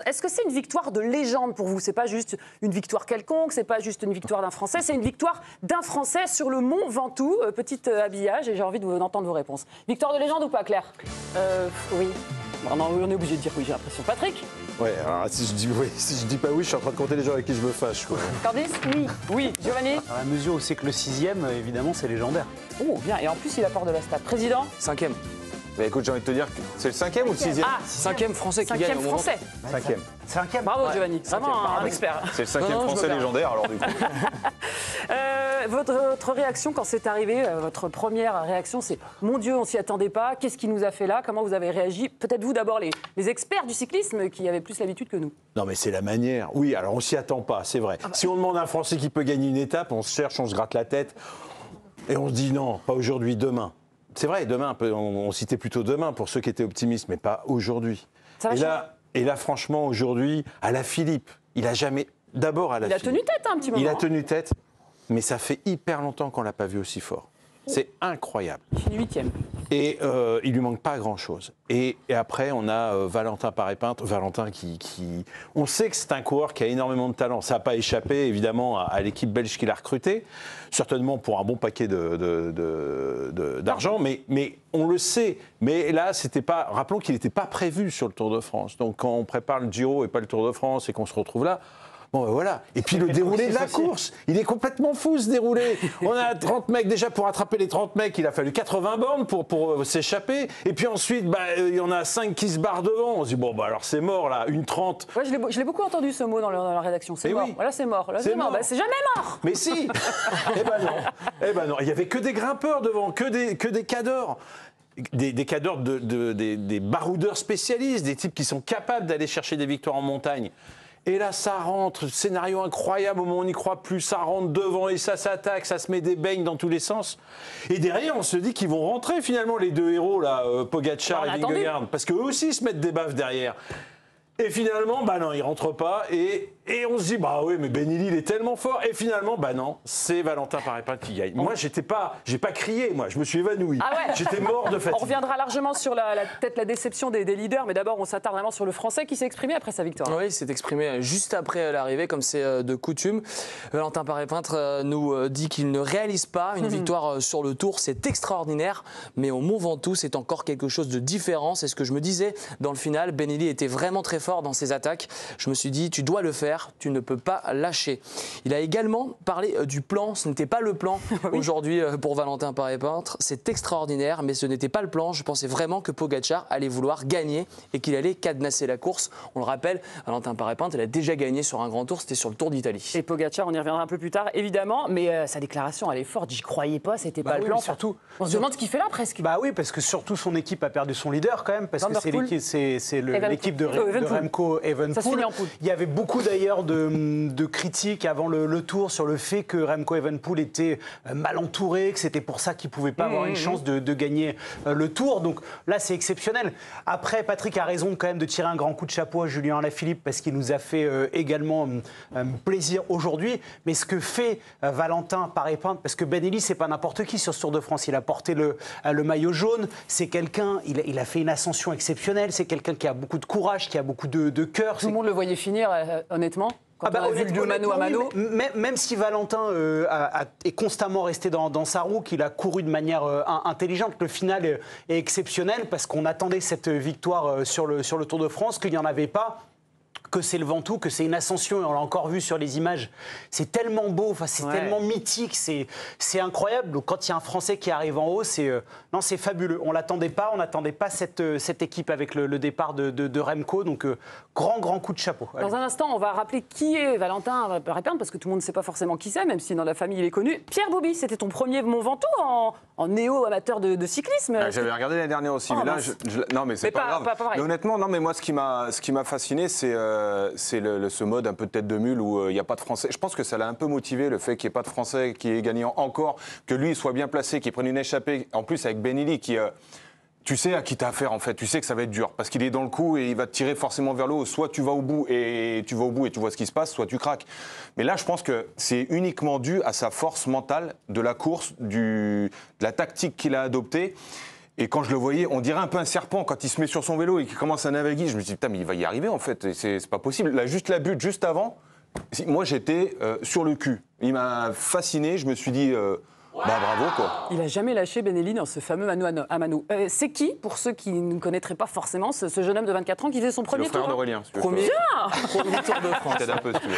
Est-ce que c'est une victoire de légende pour vous? C'est pas juste une victoire quelconque, c'est pas juste une victoire d'un Français, c'est une victoire d'un Français sur le Mont Ventoux. Petit habillage, et j'ai envie d'entendre vos réponses. Victoire de légende ou pas, Claire? Oui. Non, on est obligé de dire oui, j'ai l'impression. Patrick? Ouais, alors si je dis oui, si je dis pas oui, je suis en train de compter les gens avec qui je me fâche, quoi. Candice? Oui. Oui. Giovanni? À la mesure où c'est que le 6e, évidemment, c'est légendaire. Oh, bien. Et en plus, il apporte de la stat. Président? 5e. Bah écoute, j'ai envie de te dire que c'est le 5e ou le 6e? Ah, 5e français qui gagne 5e au moment. français. 5e. 5e. Bravo, Giovanni. Vraiment un pardon. expert. C'est le 5e Non, je me français perds. légendaire, alors du coup. Votre réaction quand c'est arrivé, votre première réaction, c'est « Mon Dieu, on s'y attendait pas, qu'est-ce qui nous a fait là ?» Comment vous avez réagi? Peut-être vous d'abord, les experts du cyclisme qui avaient plus l'habitude que nous. Non, mais c'est la manière. Oui, alors on s'y attend pas, c'est vrai. Si on demande à un Français qui peut gagner une étape, on se cherche, on se gratte la tête, et on se dit non, pas aujourd'hui, demain. C'est vrai, demain, on citait plutôt demain pour ceux qui étaient optimistes, mais pas aujourd'hui. Et là, franchement, aujourd'hui, à la Philippe, il a jamais... D'abord à la Philippe. Il a tenu tête un petit moment. Il a tenu tête, mais ça fait hyper longtemps qu'on ne l'a pas vu aussi fort. C'est incroyable. Il finit 8e. Et il lui manque pas grand-chose. Et après, on a Valentin Paré-Peintre. Valentin qui... On sait que c'est un coureur qui a énormément de talent. Ça n'a pas échappé, évidemment, à l'équipe belge qu'il a recrutée. Certainement pour un bon paquet d'argent. Mais on le sait. Mais là, c'était pas... Rappelons qu'il n'était pas prévu sur le Tour de France. Donc quand on prépare le Giro et pas le Tour de France et qu'on se retrouve là... Bon, ben voilà. Et puis le déroulé de la course, il est complètement fou ce déroulé. On a 30 mecs, déjà pour attraper les 30 mecs, il a fallu 80 bornes pour s'échapper. Et puis ensuite, il y en a 5 qui se barrent devant. On se dit, bon, bah alors c'est mort là, une 30. Ouais, je l'ai beaucoup entendu ce mot dans la rédaction, c'est mort. Oui. Voilà, c'est mort. Là, c'est mort. Bah, c'est jamais mort. Mais si. Eh ben non, il y avait que des grimpeurs devant, que des cadors. Des cadors, des baroudeurs spécialistes, des types qui sont capables d'aller chercher des victoires en montagne. Et là, ça rentre, scénario incroyable, au moment où on n'y croit plus, ça rentre devant et ça s'attaque, ça se met des beignes dans tous les sens. Et derrière, on se dit qu'ils vont rentrer finalement, les deux héros, là, Pogacar et Vingegaard, parce qu'eux aussi se mettent des baffes derrière. Et finalement, bah non, ils rentrent pas. Et on se dit, bah oui, mais Benilli, il est tellement fort. Et finalement, bah non, c'est Valentin Paré-Peintre qui gagne. Moi, j'ai pas crié, moi, je me suis évanoui. Ah ouais. J'étais mort de fatigue. On reviendra largement sur peut-être la déception des leaders, mais d'abord, on s'attarde vraiment sur le Français qui s'est exprimé après sa victoire. Oui, il s'est exprimé juste après l'arrivée, comme c'est de coutume. Valentin Paré-Peintre nous dit qu'il ne réalise pas une victoire sur le Tour. C'est extraordinaire, mais au Mont Ventoux, c'est encore quelque chose de différent. C'est ce que je me disais dans le final. Benilli était vraiment très fort dans ses attaques. Je me suis dit, tu dois le faire, tu ne peux pas lâcher. Il a également parlé du plan. Ce n'était pas le plan aujourd'hui pour Valentin Paré-Peintre. C'est extraordinaire, mais ce n'était pas le plan. Je pensais vraiment que Pogacar allait vouloir gagner et qu'il allait cadenasser la course. On le rappelle, Valentin Paré-Peintre, il a déjà gagné sur un grand tour, c'était sur le Tour d'Italie. Et Pogacar, on y reviendra un peu plus tard, évidemment, mais sa déclaration, elle est forte. J'y croyais pas, c'était pas le plan. Surtout, on se demande ce qu'il fait là, presque. Bah oui, parce que surtout son équipe a perdu son leader quand même, parce que c'est l'équipe de Remco Evenepoel. Il y avait beaucoup d'ailleurs de critiques avant le Tour sur le fait que Remco Evenepoel était mal entouré, que c'était pour ça qu'il ne pouvait pas avoir une chance de gagner le Tour. Donc là, c'est exceptionnel. Après, Patrick a raison quand même de tirer un grand coup de chapeau à Julien Alaphilippe parce qu'il nous a fait également plaisir aujourd'hui. Mais ce que fait Valentin Paré-Peintre, parce que Benilli, c'est pas n'importe qui sur ce Tour de France. Il a porté le maillot jaune. C'est quelqu'un, il a fait une ascension exceptionnelle. C'est quelqu'un qui a beaucoup de courage, qui a beaucoup de cœur. Tout le monde le voyait finir, honnêtement. Quand on a vu le mano à mano. Oui, même si Valentin est constamment resté dans sa roue, qu'il a couru de manière intelligente, le final est exceptionnel parce qu'on attendait cette victoire sur le Tour de France, qu'il n'y en avait pas. Que c'est le Ventoux, que c'est une ascension, et on l'a encore vu sur les images. C'est tellement beau, c'est tellement mythique, c'est incroyable. Donc quand il y a un Français qui arrive en haut, c'est fabuleux. On n'attendait pas cette équipe avec le départ de Remco. Donc grand coup de chapeau. Dans un instant, on va rappeler qui est Valentin Paré-Peintre, parce que tout le monde ne sait pas forcément qui c'est, même si dans la famille il est connu. Pierre Bouby, c'était ton premier Mont Ventoux en néo-amateur de cyclisme. J'avais regardé l'année dernière aussi, mais là, non mais c'est pas grave. Pas mais honnêtement, non mais moi ce qui m'a fasciné, c'est ce mode un peu de tête de mule où il n'y a pas de Français. Je pense que ça l'a un peu motivé, le fait qu'il n'y ait pas de Français qui ait gagné encore, que lui soit bien placé, qu'il prenne une échappée, en plus avec Benilli qui... tu sais à qui t'as affaire en fait, tu sais que ça va être dur, parce qu'il est dans le coup et il va te tirer forcément vers le haut. Soit tu vas au bout et tu vois ce qui se passe, soit tu craques. Mais là, je pense que c'est uniquement dû à sa force mentale de la course, de la tactique qu'il a adoptée. Et quand je le voyais, on dirait un peu un serpent quand il se met sur son vélo et qu'il commence à naviguer. Je me dis, putain, mais il va y arriver en fait. C'est pas possible. Là, juste la butte, juste avant, moi j'étais sur le cul. Il m'a fasciné. Je me suis dit, bravo quoi. Il n'a jamais lâché Benelli dans ce fameux mano à mano. C'est qui, pour ceux qui ne connaîtraient pas forcément, ce jeune homme de 24 ans qui faisait son premier tour? Le frère d'Aurélien. Premier Tour de France. Peut-être un peu, si tu veux.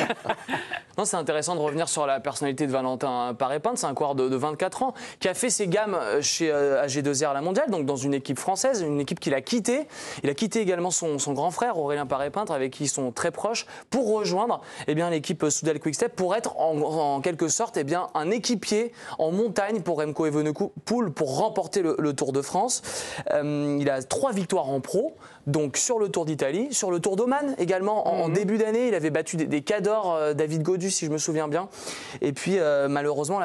Non, c'est intéressant de revenir sur la personnalité de Valentin Paré-Peintre. C'est un coureur de 24 ans qui a fait ses gammes chez AG2R à la mondiale, donc dans une équipe française, une équipe qu'il a quittée. Il a quitté également son grand frère, Aurélien Paré-Peintre, avec qui ils sont très proches, pour rejoindre l'équipe Soudal Quick-Step, pour être en quelque sorte un équipier en montagne pour Remco Evenepoel pour remporter le Tour de France. Il a 3 victoires en pro, donc sur le Tour d'Italie, sur le Tour d'Oman également. En début d'année, il avait battu des cadors, David Gaudu, si je me souviens bien. Et puis, malheureusement,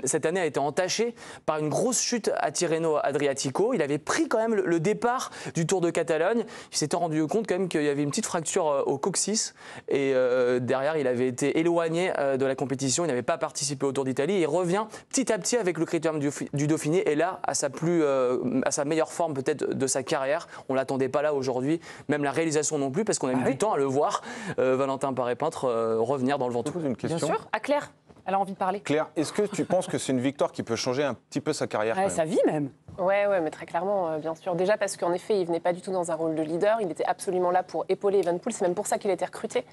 cette année a été entachée par une grosse chute à Tirreno Adriatico. Il avait pris quand même le départ du Tour de Catalogne. Il s'était rendu compte quand même qu'il y avait une petite fracture au coccyx. Et derrière, il avait été éloigné de la compétition. Il n'avait pas participé au Tour d'Italie. Il revient petit à petit avec le Critérium du Dauphiné. Et là, à sa meilleure forme peut-être de sa carrière. On ne l'attendait pas là aujourd'hui. Même la réalisation non plus, parce qu'on a mis du temps à le voir, Valentin Paré-Peintre, revenir dans le Ventoux. Une question. Bien sûr. À Claire, elle a envie de parler. Claire, est-ce que tu penses que c'est une victoire qui peut changer un petit peu sa carrière quand même? Sa vie même. Ouais, mais très clairement, bien sûr. Déjà parce qu'en effet, il venait pas du tout dans un rôle de leader. Il était absolument là pour épauler Evenepoel. C'est même pour ça qu'il a été recruté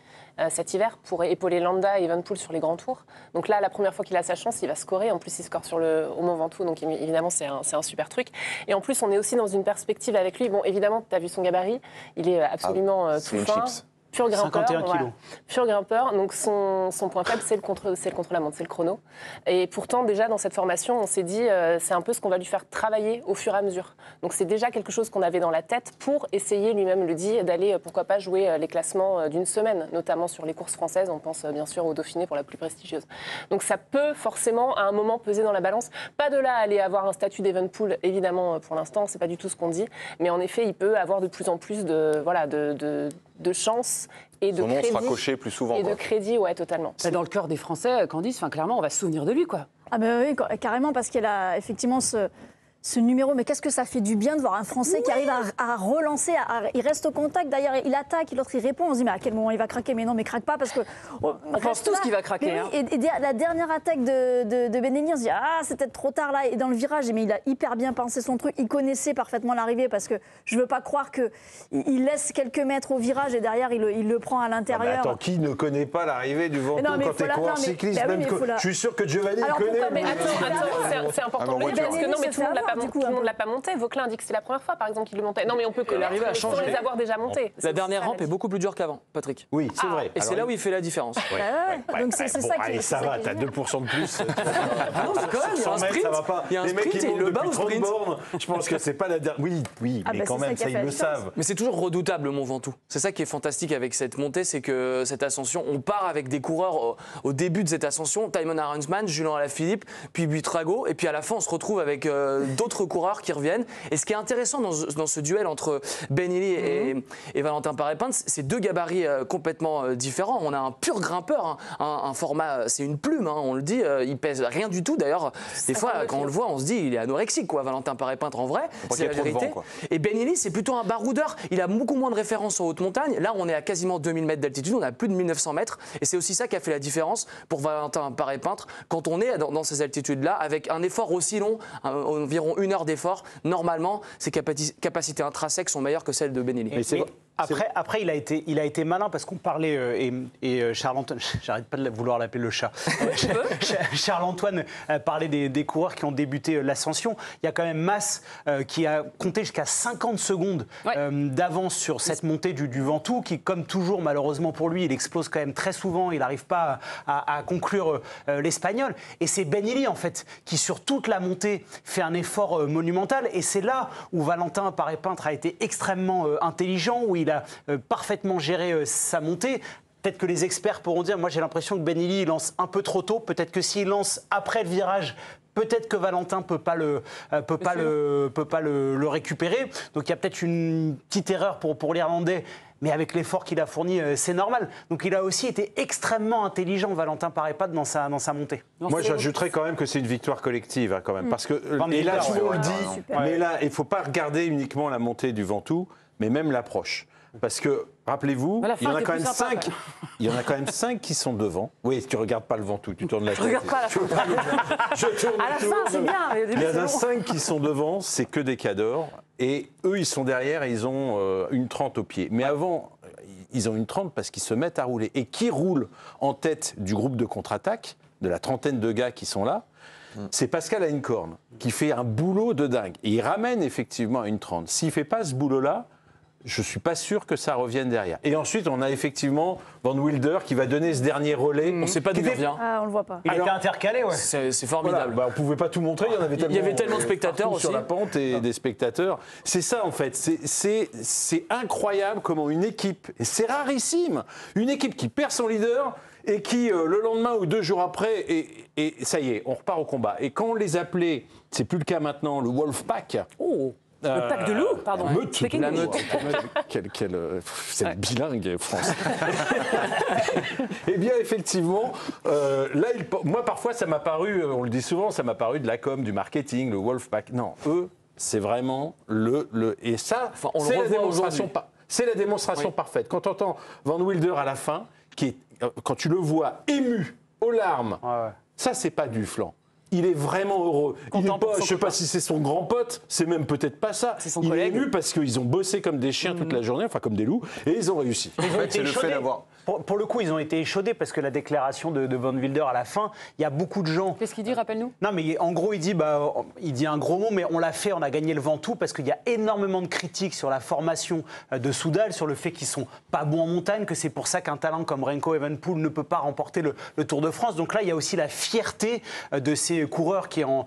cet hiver, pour épauler Landa et Evenepoel sur les grands tours. Donc là, la première fois qu'il a sa chance, il va scorer. En plus, il score au Mont Ventoux, donc évidemment, c'est un super truc. Et en plus, on est aussi dans une perspective avec lui. Bon, évidemment, tu as vu son gabarit. Il est absolument tout fin. Pur grimpeur, 51 kilos. Pur grimpeur, donc son point faible, c'est le contre-la-montre, c'est le chrono. Et pourtant, déjà, dans cette formation, on s'est dit, c'est un peu ce qu'on va lui faire travailler au fur et à mesure. Donc c'est déjà quelque chose qu'on avait dans la tête pour essayer, lui-même le dit, d'aller, pourquoi pas, jouer les classements d'une semaine, notamment sur les courses françaises. On pense bien sûr au Dauphiné pour la plus prestigieuse. Donc ça peut forcément, à un moment, peser dans la balance. Pas de là à aller avoir un statut d'Evenepoel, évidemment, pour l'instant, c'est pas du tout ce qu'on dit. Mais en effet, il peut avoir de plus en plus de chance et de crédit. Son nom sera coché plus souvent. Et de crédit, ouais, totalement. Dans le cœur des Français, Candice, clairement, on va se souvenir de lui, quoi. Ah ben oui, carrément, parce qu'il a effectivement ce numéro. Mais qu'est-ce que ça fait du bien de voir un Français qui arrive à relancer, il reste au contact, d'ailleurs il attaque, l'autre il répond, on se dit mais à quel moment il va craquer? Mais non, mais craque pas parce que... On pense tous qu'il va craquer. Oui, et la dernière attaque de Benelli, on se dit c'est peut-être trop tard là, et dans le virage, mais il a hyper bien pensé son truc, il connaissait parfaitement l'arrivée parce que je veux pas croire qu'il laisse quelques mètres au virage et derrière il le prend à l'intérieur. Attends, qui ne connaît pas l'arrivée du Ventoux quand t'es coureur cycliste? Je suis sûr que Giovanni connaît. Mais attends, c'est important de le dire parce que non, mais tout le monde l'a pas monté. Vauclin dit que c'est la première fois, par exemple, qu'il le montait. Non, mais on peut l'arriver à changer. sans les avoir déjà montés. La dernière rampe est beaucoup plus dure qu'avant, Patrick. Oui, c'est vrai. Et c'est là où il fait la différence. Donc c'est ça qui allez, ça va, t'as 2% de plus. Non, mais quand même, il y a un sprint. Ça va pas. Il y a un les mecs sprint qui et il montent le bat depuis au 30 sprint. bornes, je pense que c'est pas la dernière. Oui, mais quand même, ça, ils le savent. Mais c'est toujours redoutable, le Mont Ventoux. C'est ça qui est fantastique avec cette montée, c'est que cette ascension, on part avec des coureurs au début de cette ascension, Thymen Arensman, Julian Alaphilippe, puis Buitrago, et puis à la fin, on se retrouve avec d'autres coureurs qui reviennent. Et ce qui est intéressant dans ce duel entre Benelli et Valentin Paré-Peintre, c'est deux gabarits complètement différents. On a un pur grimpeur, un format, c'est une plume, on le dit, il pèse rien du tout. D'ailleurs, des fois, quand on le voit, on se dit il est anorexique, quoi, Valentin Paré-Peintre en vrai, c'est la vérité. Et Benelli, c'est plutôt un baroudeur. Il a beaucoup moins de références en haute montagne. Là, on est à quasiment 2000 mètres d'altitude, on a plus de 1900 mètres. Et c'est aussi ça qui a fait la différence pour Valentin Paré-Peintre quand on est dans ces altitudes-là, avec un effort aussi long, environ 1 heure d'effort. Normalement, ses capacités intrinsèques sont meilleures que celles de Benelli. Après, il a été malin parce qu'on parlait, et Charles-Antoine, j'arrête pas de vouloir l'appeler le chat. Charles-Antoine parlait des coureurs qui ont débuté l'ascension. Il y a quand même Mas qui a compté jusqu'à 50 secondes d'avance sur cette montée du Ventoux, qui, comme toujours, malheureusement pour lui, il explose quand même très souvent. Il n'arrive pas à conclure l'Espagnol. Et c'est Benelli, en fait, qui, sur toute la montée, fait un effort monumental. Et c'est là où Valentin Paré-Peintre a été extrêmement intelligent, où il a parfaitement géré sa montée. Peut-être que les experts pourront dire, moi j'ai l'impression que Benelli lance un peu trop tôt, peut-être que s'il lance après le virage, Peut-être que Valentin peut pas le récupérer. Donc il y a peut-être une petite erreur pour l'Irlandais. Mais avec l'effort qu'il a fourni, c'est normal. Donc il a aussi été extrêmement intelligent, Valentin Paré-Patte, dans sa montée. Moi, j'ajouterais quand même que c'est une victoire collective, hein, quand même. Parce que, et là, tout le monde le dit, mais là, il ne faut pas regarder uniquement la montée du Ventoux, mais même l'approche. Parce que, rappelez-vous, il y en a quand même 5. Il y en a quand même 5 qui sont devant. Oui, tu ne regardes pas le Ventoux, tu tournes la tête. Je regarde pas la fin. À la fin, c'est bien. Il y en a 5 qui sont devant, c'est que des cadors. Et eux, ils sont derrière et ils ont une 30 au pied. Mais avant, ils ont une 30 parce qu'ils se mettent à rouler. Et qui roule en tête du groupe de contre-attaque, de la trentaine de gars qui sont là, c'est Pascal Hainkorn, qui fait un boulot de dingue. Et il ramène effectivement à une 30. S'il ne fait pas ce boulot-là, je ne suis pas sûr que ça revienne derrière. Et ensuite, on a effectivement Van Wilder qui va donner ce dernier relais. On ne sait pas d'où il revient. Ah, on le voit pas. Il était intercalé, ouais. C'est formidable. Voilà, on ne pouvait pas tout montrer, il y avait tellement de spectateurs aussi. Sur la pente et des spectateurs. C'est ça, en fait. C'est incroyable comment une équipe, et c'est rarissime, une équipe qui perd son leader et qui, le lendemain ou 2 jours après, et ça y est, on repart au combat. Et quand on les appelait, c'est plus le cas maintenant, le Wolfpack. Oh. Le pack de loups, pardon. La meute. C'est bilingue, France. Eh bien, effectivement, là, moi, parfois, ça m'a paru, on le dit souvent, ça m'a paru de la com, du marketing, le Wolfpack. Non, eux, c'est vraiment et ça, c'est la démonstration. C'est la démonstration parfaite. Quand tu entends Van Wilder à la fin, quand tu le vois ému, aux larmes, ça, c'est pas du flanc. Il est vraiment heureux. Je ne sais pas si c'est son grand pote, c'est même peut-être pas ça. C'est son collègue. collègue. Il est ému parce qu'ils ont bossé comme des chiens toute la journée, enfin comme des loups, et ils ont réussi. C'est le fait d'avoir. Pour le coup, ils ont été échaudés parce que la déclaration de Van Wilder à la fin, il y a beaucoup de gens. Qu'est-ce qu'il dit, rappelle-nous? Non, mais en gros, il dit un gros mot, mais on l'a fait, on a gagné le Ventoux parce qu'il y a énormément de critiques sur la formation de Soudal, sur le fait qu'ils sont pas bons en montagne, que c'est pour ça qu'un talent comme Remco Evenepoel ne peut pas remporter le Tour de France. Donc là, il y a aussi la fierté de ces coureurs qui en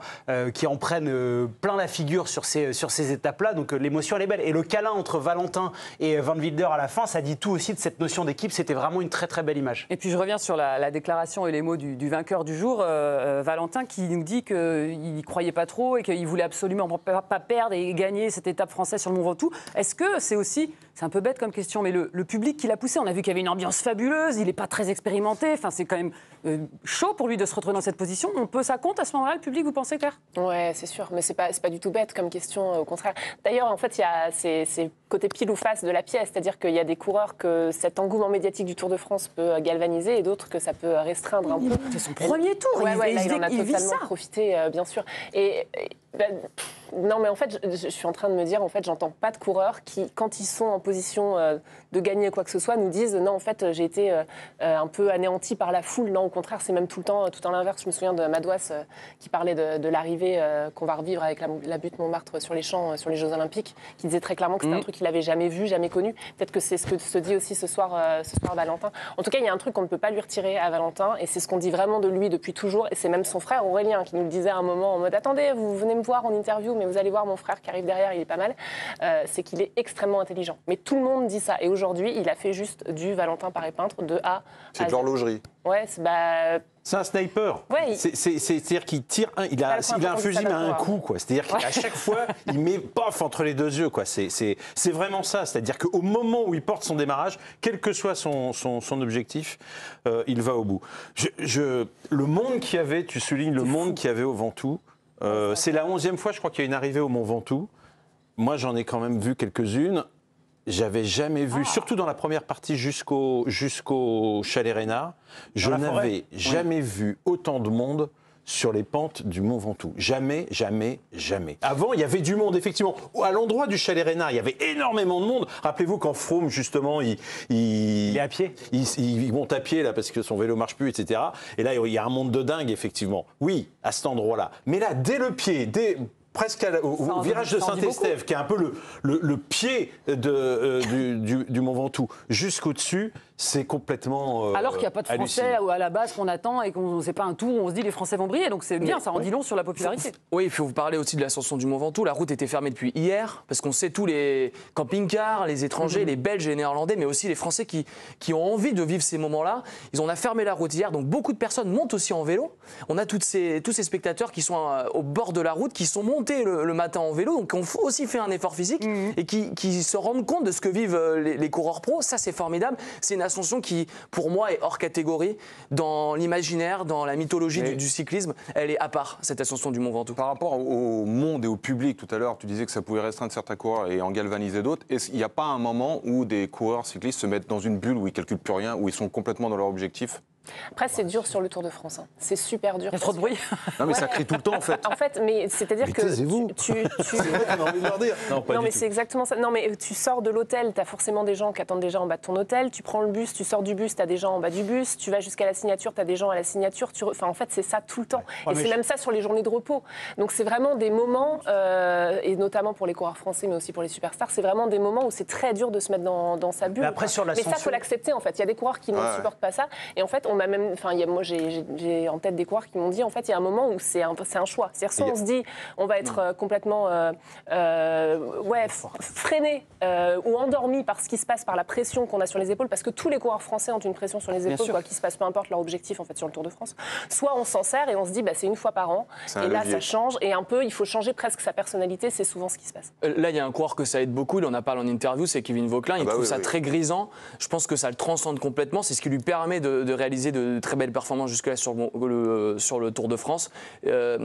prennent plein la figure sur ces étapes-là. Donc l'émotion, elle est belle. Et le câlin entre Valentin et Van Wilder à la fin, ça dit tout aussi de cette notion d'équipe. C'était vraiment une très très belle image. Et puis je reviens sur la déclaration et les mots du vainqueur du jour, Valentin, qui nous dit qu'il n'y croyait pas trop et qu'il voulait absolument pas perdre et gagner cette étape française sur le Mont Ventoux. Est-ce que c'est aussi, c'est un peu bête comme question, mais le public qui l'a poussé, on a vu qu'il y avait une ambiance fabuleuse, il n'est pas très expérimenté, enfin c'est quand même chaud pour lui de se retrouver dans cette position. Ça compte à ce moment-là, le public, vous pensez, Claire? Ouais, c'est sûr, mais c'est pas du tout bête comme question, au contraire. D'ailleurs, en fait, c'est côté pile ou face de la pièce, c'est-à-dire qu'il y a des coureurs que cet engouement médiatique du Tour de France peut galvaniser et d'autres que ça peut restreindre un peu. C'est son premier tour, il en a totalement profité, bien sûr. Non, mais en fait, je suis en train de me dire, en fait, j'entends pas de coureurs qui, quand ils sont en position de gagner quoi que ce soit, nous disent non, en fait, j'ai été un peu anéanti par la foule. Non, au contraire, c'est même tout en l'inverse. Je me souviens de Madouas qui parlait de l'arrivée qu'on va revivre avec la butte Montmartre sur les champs, sur les Jeux Olympiques, qui disait très clairement que c'était un truc qu'il n'avait jamais vu, jamais connu. Peut-être que c'est ce que se dit aussi ce soir Valentin. En tout cas, il y a un truc qu'on ne peut pas lui retirer à Valentin, et c'est ce qu'on dit vraiment de lui depuis toujours. Et c'est même son frère Aurélien qui nous le disait à un moment en mode attendez, vous venez me voir en interview, mais vous allez voir mon frère qui arrive derrière, il est pas mal. C'est qu'il est extrêmement intelligent. Mais tout le monde dit ça. Et aujourd'hui, il a fait juste du Valentin Paré-Peintre de A à Z. C'est de l'horlogerie. Ouais, c'est un sniper. Ouais, c'est-à-dire qu'il tire il a un fusil mais à un coup, quoi. C'est-à-dire qu'à chaque fois, il met paf entre les 2 yeux, quoi. C'est vraiment ça. C'est-à-dire qu'au moment où il porte son démarrage, quel que soit son objectif, il va au bout. Le monde qu'il y avait, tu soulignes le monde qu'il y avait au Ventoux. C'est la 11e fois, je crois, qu'il y a une arrivée au Mont Ventoux. Moi, j'en ai quand même vu quelques-unes. J'avais jamais vu, surtout dans la première partie jusqu'au Chalet Reynard, je n'avais jamais vu autant de monde sur les pentes du Mont Ventoux. Jamais, jamais, jamais. Avant, il y avait du monde, effectivement. À l'endroit du Chalet Reynard, il y avait énormément de monde. Rappelez-vous quand Froome, justement, il est à pied. Il monte à pied, là, parce que son vélo marche plus, etc. Et là, il y a un monde de dingue, effectivement. Oui, à cet endroit-là. Mais là, dès le pied, presque au virage de Saint-Estève, qui est un peu le pied du Mont Ventoux, jusqu'au-dessus, c'est complètement alors qu'il n'y a pas de Français à la base qu'on attend et qu'on ne sait pas un tour où on se dit les Français vont briller. Donc c'est bien, ça en dit long sur la popularité. Oui, il faut vous parler aussi de l'ascension du Mont Ventoux. La route était fermée depuis hier, parce qu'on sait tous les camping-cars, les étrangers, les Belges et les Néerlandais, mais aussi les Français qui ont envie de vivre ces moments-là. On a fermé la route hier, donc beaucoup de personnes montent aussi en vélo. On a tous ces spectateurs qui sont au bord de la route, qui sont montés le matin en vélo, donc ont aussi fait un effort physique et qui se rendent compte de ce que vivent les coureurs pros. Ça, c'est formidable. C'est une ascension qui, pour moi, est hors catégorie dans l'imaginaire, dans la mythologie du cyclisme. Elle est à part, cette ascension du Mont Ventoux. Par rapport au monde et au public, tout à l'heure, tu disais que ça pouvait restreindre certains coureurs et en galvaniser d'autres. Est-ce qu'il n'y a pas un moment où des coureurs cyclistes se mettent dans une bulle où ils ne calculent plus rien, où ils sont complètement dans leur objectif ? Après, c'est dur sur le Tour de France. Hein. C'est super dur. Il y a trop de bruit. Non, mais ça crie tout le temps, en fait. En fait, mais c'est-à-dire que taisez-vous. tu... C'est vrai qu'on a envie de leur dire. Non, mais c'est exactement ça. Non, mais tu sors de l'hôtel, tu as forcément des gens qui attendent déjà en bas de ton hôtel. Tu prends le bus, tu sors du bus, tu as des gens en bas du bus. Tu vas jusqu'à la signature, tu as des gens à la signature. Enfin, en fait, c'est ça tout le temps. Et c'est même ça sur les journées de repos. Donc, c'est vraiment des moments, et notamment pour les coureurs français, mais aussi pour les superstars, c'est vraiment des moments où c'est très dur de se mettre dans sa bulle. Mais après, sur l'ascension... Mais ça, il faut l'accepter, en fait. Il y a des coureurs qui ne supportent pas ça. Et en fait, on m'a même... Enfin, moi, j'ai en tête des coureurs qui m'ont dit, en fait, il y a un moment où c'est un choix. C'est-à-dire, soit on se dit, on va être complètement freiné ou endormi par ce qui se passe, par la pression qu'on a sur les épaules, parce que tous les coureurs français ont une pression sur les épaules, quoi qu'il se passe, peu importe leur objectif, en fait, sur le Tour de France. Soit on s'en sert et on se dit, c'est une fois par an, et là, ça change, et un peu, il faut changer presque sa personnalité, c'est souvent ce qui se passe. Là, il y a un coureur que ça aide beaucoup, il en a parlé en interview, c'est Kevin Vauquelin, il trouve ça très grisant. Je pense que ça le transcende complètement, c'est ce qui lui permet de réaliser de très belles performances jusque-là sur le Tour de France.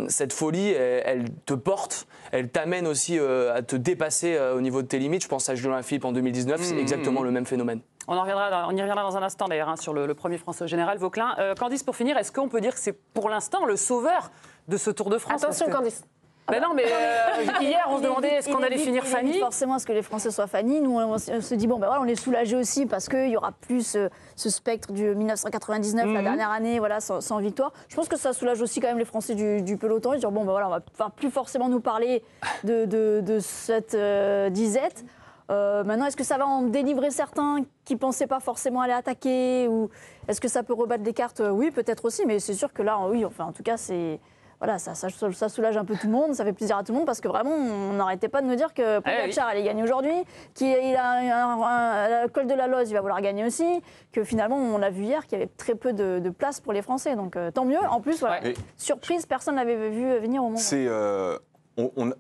Cette folie, elle te porte, elle t'amène aussi à te dépasser au niveau de tes limites. Je pense à Julien Philippe en 2019, c'est exactement le même phénomène. On y reviendra dans un instant d'ailleurs sur le premier Français au général, Vauquelin. Candice, pour finir, est-ce qu'on peut dire que c'est pour l'instant le sauveur de ce Tour de France? Attention, Candice. Ben non, mais hier, on se demandait est-ce qu'on allait finir Fanny. Forcément, est-ce que les Français soient Fanny. Nous, on se dit, on est soulagés aussi parce qu'il y aura plus ce spectre du 1999, la dernière année, sans victoire. Je pense que ça soulage aussi quand même les Français du peloton. Ils disent, on va plus forcément nous parler de cette disette. Maintenant, est-ce que ça va en délivrer certains qui ne pensaient pas forcément aller attaquer, ou est-ce que ça peut rebattre des cartes? Oui, peut-être aussi, mais c'est sûr que là, en tout cas, c'est... Voilà, ça soulage un peu tout le monde, ça fait plaisir à tout le monde, parce que vraiment, on n'arrêtait pas de nous dire que Pogačar allait gagner aujourd'hui, qu'il a le col de la Loze, il va vouloir gagner aussi, que finalement, on l'a vu hier, qu'il y avait très peu de place pour les Français. Donc tant mieux. En plus, surprise, personne ne l'avait vu venir au monde.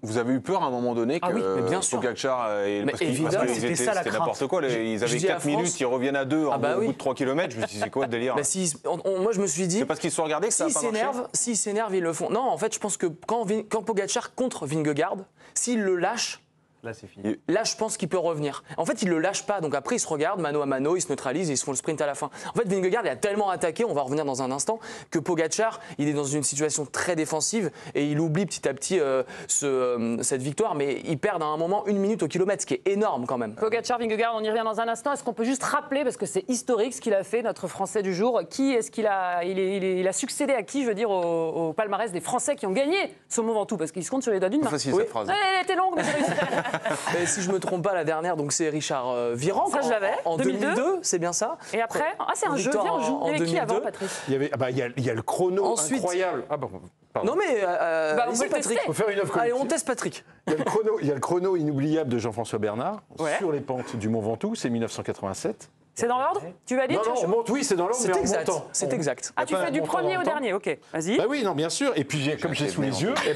Vous avez eu peur à un moment donné que Pogačar c'était n'importe quoi. Ils avaient 4 minutes, ils reviennent à 2 au bout de 3 km. Je me suis dit, c'est quoi le délire? Moi, je me suis dit... C'est parce qu'ils se sont regardés que ça n'a pas marché. S'ils s'énervent, ils le font. Non, en fait, je pense que quand Pogačar contre Vingegaard, s'il le lâche, là, c'est fini. Là, je pense qu'il peut revenir. En fait, il ne le lâche pas. Donc après, ils se regardent, mano à mano, ils se neutralisent et ils se font le sprint à la fin. En fait, Vingegaard, il a tellement attaqué, on va revenir dans un instant, que Pogačar, il est dans une situation très défensive et il oublie petit à petit cette victoire. Mais ils perdent à un moment 1 minute au kilomètre, ce qui est énorme quand même. Pogačar, Vingegaard, on y revient dans un instant. Est-ce qu'on peut juste rappeler, parce que c'est historique ce qu'il a fait, notre Français du jour, qui est-ce qu'il a... Il a succédé à qui, je veux dire, au palmarès des Français qui ont gagné ce Mont Ventoux, parce qu'il se compte sur les doigts d'une main. Facile cette phrase. Elle était longue, mais j'ai réussi. Si je me trompe pas, la dernière, donc c'est Richard Virenque. Ça, je l'avais. En 2002, c'est bien ça. Et après, c'est un jeu. Viens, on joue. Il y avait qui avant, Patrice? Il y a le chrono incroyable. Non mais on peut Patrick. On peut faire une œuvre Allez, collective. on teste Patrick. Il y a le chrono inoubliable de Jean-François Bernard sur les pentes du Mont Ventoux, c'est 1987. C'est dans l'ordre? Tu valides? Non, on monte, oui, c'est dans l'ordre, mais en montant. C'est exact. Ah, tu fais du premier au dernier, ok. Vas-y. Bah oui, non, bien sûr. Et puis, comme j'ai sous les yeux, j'ai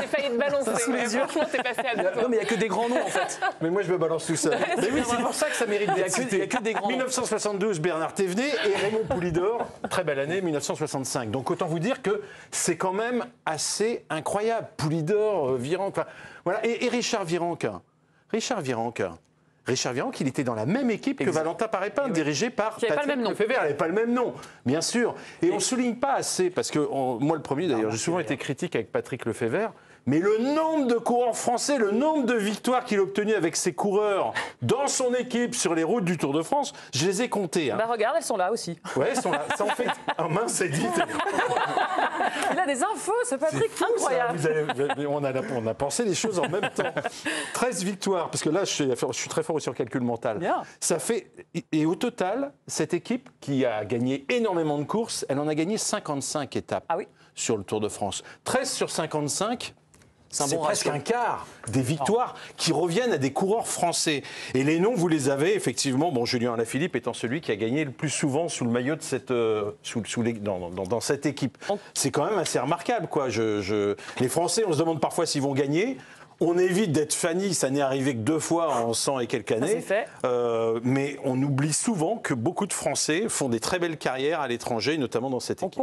failli te balancer sous les yeux. Franchement, t'es passé à deux. Non, mais il n'y a que des grands noms, en fait. Mais moi, je me balance tout seul. Mais oui, c'est pour ça que ça mérite d'être cité. Il n'y a que des grands noms. 1972, Bernard Thévenet et Raymond Poulidor. Très belle année, 1965. Donc, autant vous dire que c'est quand même assez incroyable. Poulidor, Virenque. Voilà. Et Richard Virenque. Richard Virenque, il était dans la même équipe que Valentin Paré-Pin, dirigé par Patrick Lefebvre. Elle n'avait pas le même nom, bien sûr. Et on ne souligne pas assez, parce que moi le premier d'ailleurs, j'ai souvent été critique avec Patrick Lefebvre, Mais le nombre de coureurs français, le nombre de victoires qu'il a obtenues avec ses coureurs dans son équipe sur les routes du Tour de France, je les ai comptés. Hein. Bah regarde, elles sont là aussi. Ouais, elles sont là. Ça en fait. Oh mince, c'est dit. Il a des infos, ce Patrick, incroyable. On a pensé les choses en même temps. 13 victoires, parce que là, je suis très fort aussi en calcul mental. Bien. Ça fait. Et au total, cette équipe qui a gagné énormément de courses, elle en a gagné 55 étapes sur le Tour de France. 13 sur 55. C'est presque un quart des victoires qui reviennent à des coureurs français. Et les noms, vous les avez effectivement. Bon, Julien Alaphilippe étant celui qui a gagné le plus souvent sous le maillot de cette, dans cette équipe. C'est quand même assez remarquable, quoi. Les Français, on se demande parfois s'ils vont gagner. On évite d'être Fanny, ça n'est arrivé que 2 fois en 100 et quelques années. Mais on oublie souvent que beaucoup de Français font des très belles carrières à l'étranger, notamment dans cette équipe.